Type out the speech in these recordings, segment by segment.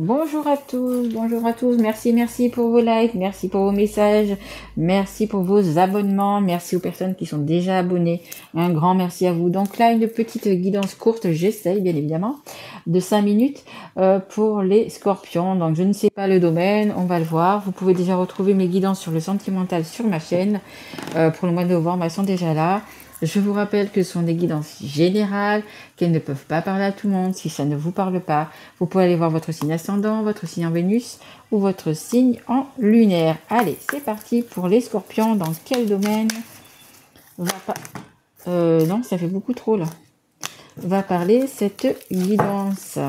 Bonjour à tous, bonjour à tous. Merci pour vos likes, merci pour vos messages, merci pour vos abonnements, merci aux personnes qui sont déjà abonnées. Un grand merci à vous. Donc là, une petite guidance courte, j'essaye bien évidemment, de 5 minutes pour les scorpions. Donc je ne sais pas le domaine, on va le voir. Vous pouvez déjà retrouver mes guidances sur le sentimental sur ma chaîne. Pour le mois de novembre, elles sont déjà là. Je vous rappelle que ce sont des guidances générales, qu'elles ne peuvent pas parler à tout le monde. Si ça ne vous parle pas, vous pouvez aller voir votre signe ascendant, votre signe en Vénus ou votre signe en lunaire. Allez, c'est parti pour les scorpions. Dans quel domaine va pas... non, ça fait beaucoup trop là. Va parler cette guidance.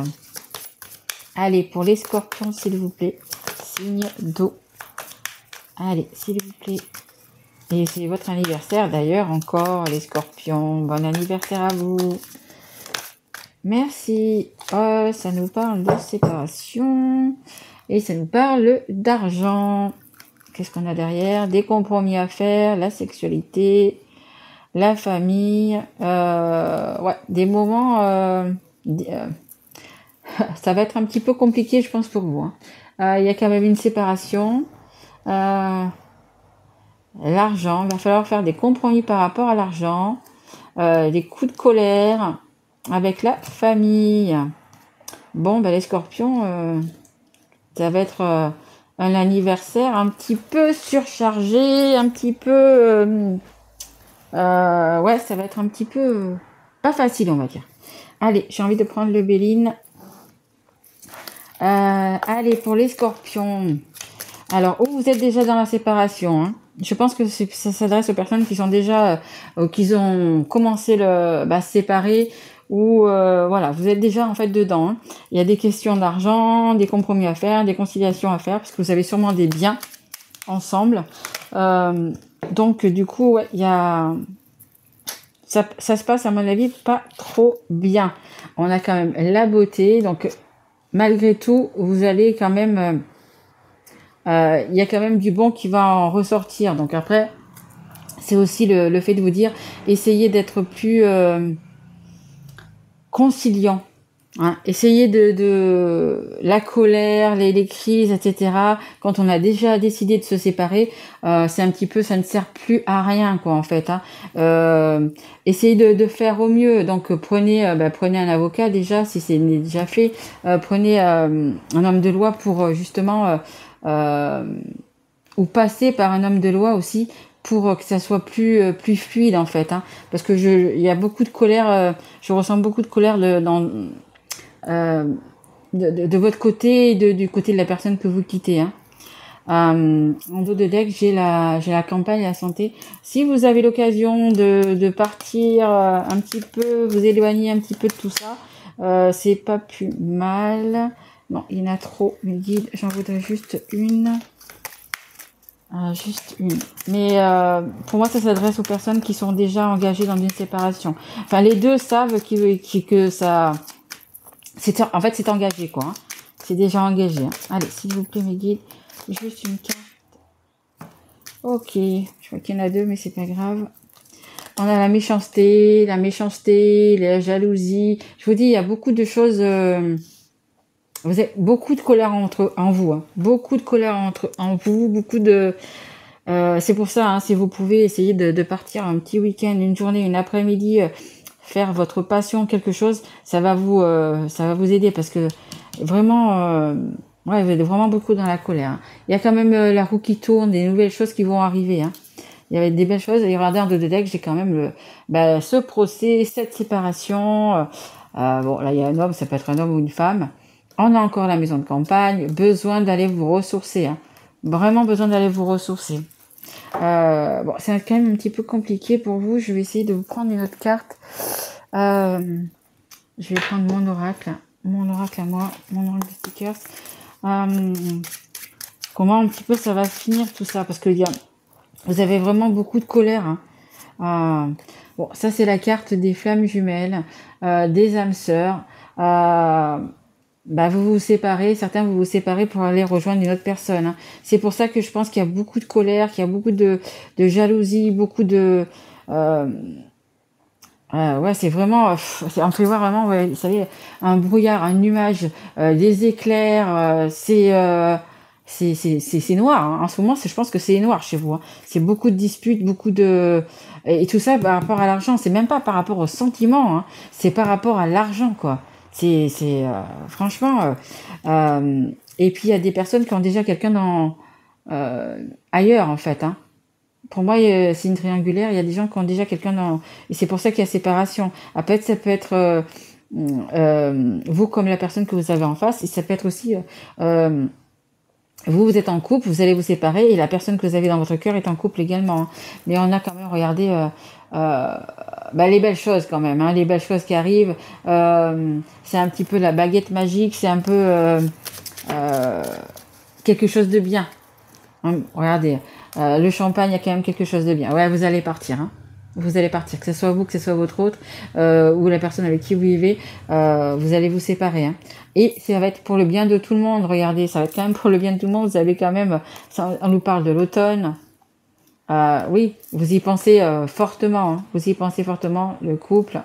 Allez, pour les scorpions, s'il vous plaît. Signe d'eau. Allez, s'il vous plaît. Et c'est votre anniversaire d'ailleurs encore, les scorpions. Bon anniversaire à vous. Merci. Oh, ça nous parle de séparation. Et ça nous parle d'argent. Qu'est-ce qu'on a derrière? Des compromis à faire, la sexualité, la famille. Ouais, des moments... ça va être un petit peu compliqué, je pense, pour vous. Il y a quand même une séparation. L'argent, il va falloir faire des compromis par rapport à l'argent, des coups de colère avec la famille. Bon, ben les scorpions, ça va être un anniversaire un petit peu surchargé, un petit peu... ouais, ça va être un petit peu... pas facile, on va dire. Allez, j'ai envie de prendre le Béline. Allez, pour les scorpions. Alors, vous êtes déjà dans la séparation, hein. Je pense que ça s'adresse aux personnes qui sont déjà, qui ont commencé se séparer, ou voilà, vous êtes déjà en fait dedans. Hein. Il y a des questions d'argent, des compromis à faire, des conciliations à faire, parce que vous avez sûrement des biens ensemble. Donc du coup, ouais, il y a ça se passe à mon avis pas trop bien. On a quand même la beauté, donc malgré tout, vous allez quand même il y a quand même du bon qui va en ressortir. Donc après, c'est aussi le fait de vous dire, essayez d'être plus conciliant. Hein. Essayez de la colère, les crises, etc. Quand on a déjà décidé de se séparer, c'est un petit peu, ça ne sert plus à rien, quoi, en fait. Hein. Essayez de faire au mieux. Donc prenez un avocat déjà, si c'est déjà fait. Prenez un homme de loi pour justement ou passer par un homme de loi aussi pour que ça soit plus fluide en fait, hein. Parce que il y a beaucoup de colère, je ressens beaucoup de colère de votre côté et du côté de la personne que vous quittez, hein. En dos de deck, j'ai la campagne, la santé. Si vous avez l'occasion de partir un petit peu, vous éloigner un petit peu de tout ça, c'est pas plus mal. Non, il y en a trop, mes guides. J'en voudrais juste une. Juste une. Mais pour moi, ça s'adresse aux personnes qui sont déjà engagées dans une séparation. Enfin, les deux savent que ça... En fait, c'est engagé, quoi. Hein. C'est déjà engagé. Hein. Allez, s'il vous plaît, mes guides, juste une carte. Ok, je crois qu'il y en a deux, mais c'est pas grave. On a la méchanceté, la jalousie. Je vous dis, il y a beaucoup de choses... vous avez beaucoup de colère en vous. Hein. Beaucoup de colère en vous, beaucoup de... c'est pour ça, hein, si vous pouvez essayer de partir un petit week-end, une journée, une après-midi, faire votre passion, quelque chose, ça va vous aider parce que vraiment, ouais, vous êtes vraiment beaucoup dans la colère. Hein. Il y a quand même la roue qui tourne, des nouvelles choses qui vont arriver. Hein. Il y avait des belles choses. Et regardez en deux de deck, j'ai quand même ce procès, cette séparation. Bon, là, il y a un homme, ça peut être un homme ou une femme. On a encore la maison de campagne. Besoin d'aller vous ressourcer. Hein. Vraiment besoin d'aller vous ressourcer. Bon, c'est quand même un petit peu compliqué pour vous. Je vais essayer de vous prendre une autre carte. Je vais prendre mon oracle à moi, mon oracle de stickers. Comment un petit peu ça va finir tout ça, parce que vous avez vraiment beaucoup de colère. Hein. Bon, ça c'est la carte des flammes jumelles, des âmes sœurs. Vous vous séparez, certains vous séparez pour aller rejoindre une autre personne. Hein. C'est pour ça que je pense qu'il y a beaucoup de colère, qu'il y a beaucoup de jalousie, beaucoup de Ouais, c'est vraiment, on fait voir vraiment, ouais, vous savez, un brouillard, un nuage, des éclairs, c'est noir, hein. En ce moment, je pense que c'est noir chez vous, hein. C'est beaucoup de disputes, beaucoup de... Et tout ça par rapport à l'argent, c'est même pas par rapport au sentiment, hein. C'est par rapport à l'argent, quoi. Franchement... et puis, il y a des personnes qui ont déjà quelqu'un ailleurs, en fait, hein. Pour moi, c'est une triangulaire. Il y a des gens qui ont déjà quelqu'un dans... Et c'est pour ça qu'il y a séparation. Après, ça peut être vous comme la personne que vous avez en face. Et ça peut être aussi... vous êtes en couple, vous allez vous séparer. Et la personne que vous avez dans votre cœur est en couple également, hein. Mais on a quand même, regardez, les belles choses quand même, hein, les belles choses qui arrivent. C'est un petit peu la baguette magique. C'est un peu quelque chose de bien. Regardez, le champagne, il y a quand même quelque chose de bien. Ouais, vous allez partir, hein. Vous allez partir, que ce soit vous, que ce soit votre autre, ou la personne avec qui vous vivez, vous allez vous séparer, hein. Et ça va être pour le bien de tout le monde. Regardez, ça va être quand même pour le bien de tout le monde. Vous avez quand même, on nous parle de l'automne. Oui, vous y pensez fortement, hein. Vous y pensez fortement, le couple.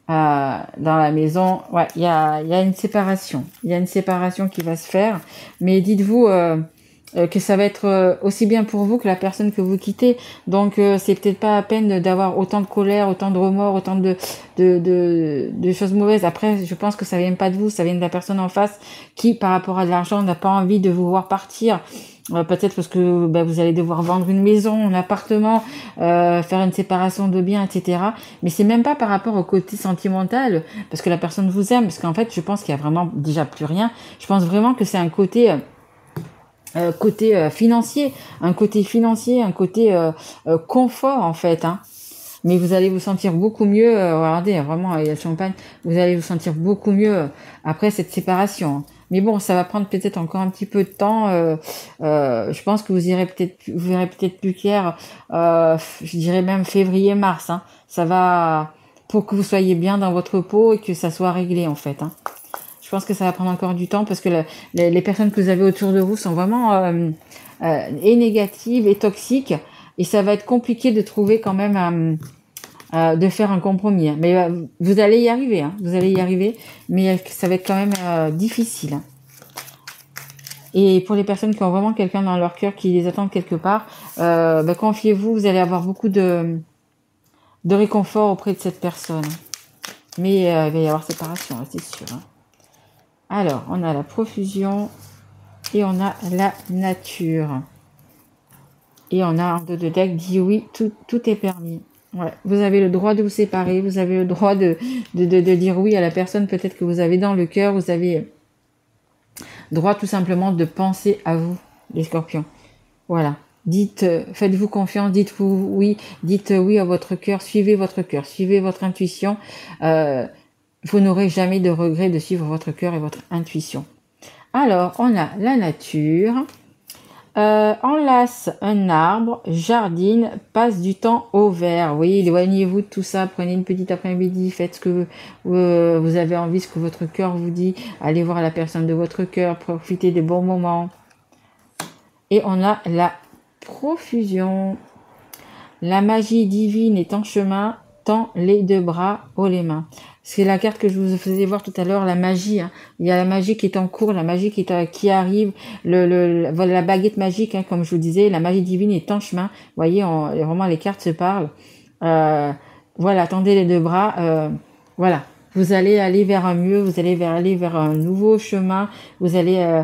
Dans la maison, ouais, il y a une séparation. Il y a une séparation qui va se faire. Mais dites-vous... que ça va être aussi bien pour vous que la personne que vous quittez. Donc c'est peut-être pas à peine d'avoir autant de colère, autant de remords, autant de choses mauvaises. Après, je pense que ça vient pas de vous, ça vient de la personne en face qui, par rapport à de l'argent, n'a pas envie de vous voir partir. Peut-être parce que vous allez devoir vendre une maison, un appartement, faire une séparation de biens, etc. Mais c'est même pas par rapport au côté sentimental, parce que la personne vous aime, parce qu'en fait, je pense qu'il y a vraiment déjà plus rien. Je pense vraiment que c'est un côté... financier, un côté confort en fait, hein. Mais vous allez vous sentir beaucoup mieux, regardez, vraiment, il y a le champagne, vous allez vous sentir beaucoup mieux après cette séparation, hein. Mais bon, ça va prendre peut-être encore un petit peu de temps. Je pense que vous verrez peut-être plus clair. Je dirais même février-mars, hein. Ça va pour que vous soyez bien dans votre peau et que ça soit réglé en fait, hein. Je pense que ça va prendre encore du temps parce que les personnes que vous avez autour de vous sont vraiment et négatives et toxiques, et ça va être compliqué de trouver quand même de faire un compromis, hein. Mais vous allez y arriver, hein. Vous allez y arriver, mais ça va être quand même difficile, hein. Et pour les personnes qui ont vraiment quelqu'un dans leur cœur qui les attend quelque part, confiez-vous, vous allez avoir beaucoup de réconfort auprès de cette personne. Mais il va y avoir séparation, c'est sûr, hein. Alors, on a la profusion et on a la nature. Et on a un dos de deck dit oui, tout est permis. Ouais, vous avez le droit de vous séparer, vous avez le droit de dire oui à la personne peut-être que vous avez dans le cœur, vous avez droit tout simplement de penser à vous, les scorpions. Voilà. Faites-vous confiance, dites oui à votre cœur, suivez votre intuition. Vous n'aurez jamais de regret de suivre votre cœur et votre intuition. Alors, on a la nature. Enlace un arbre, jardine, passe du temps au vert. Oui, éloignez-vous de tout ça, prenez une petite après-midi, faites ce que vous avez envie, ce que votre cœur vous dit. Allez voir la personne de votre cœur, profitez des bons moments. Et on a la profusion. La magie divine est en chemin, tend les deux bras, haut les mains. C'est la carte que je vous faisais voir tout à l'heure, la magie, hein. Il y a la magie qui est en cours, la magie qui arrive, voilà, la baguette magique, hein, comme je vous disais, la magie divine est en chemin. Vous voyez, vraiment les cartes se parlent. Voilà, tendez les deux bras. Voilà, vous allez aller vers un mieux, vous allez aller vers un nouveau chemin, vous allez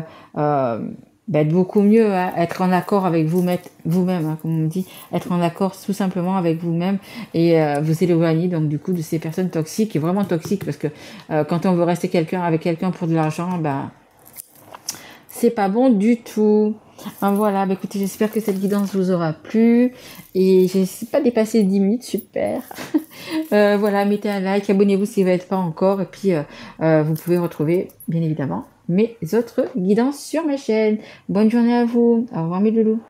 être beaucoup mieux, hein, être en accord avec vous-même, hein, comme on dit, être en accord tout simplement avec vous-même et vous éloigner donc du coup de ces personnes toxiques, et vraiment toxiques, parce que quand on veut rester avec quelqu'un pour de l'argent, c'est pas bon du tout. Voilà, écoutez, j'espère que cette guidance vous aura plu et je n'ai pas dépassé 10 minutes, super. Voilà, mettez un like, abonnez-vous si vous n'êtes pas encore, et puis vous pouvez retrouver bien évidemment mes autres guidances sur ma chaîne. Bonne journée à vous. Au revoir mes loulous.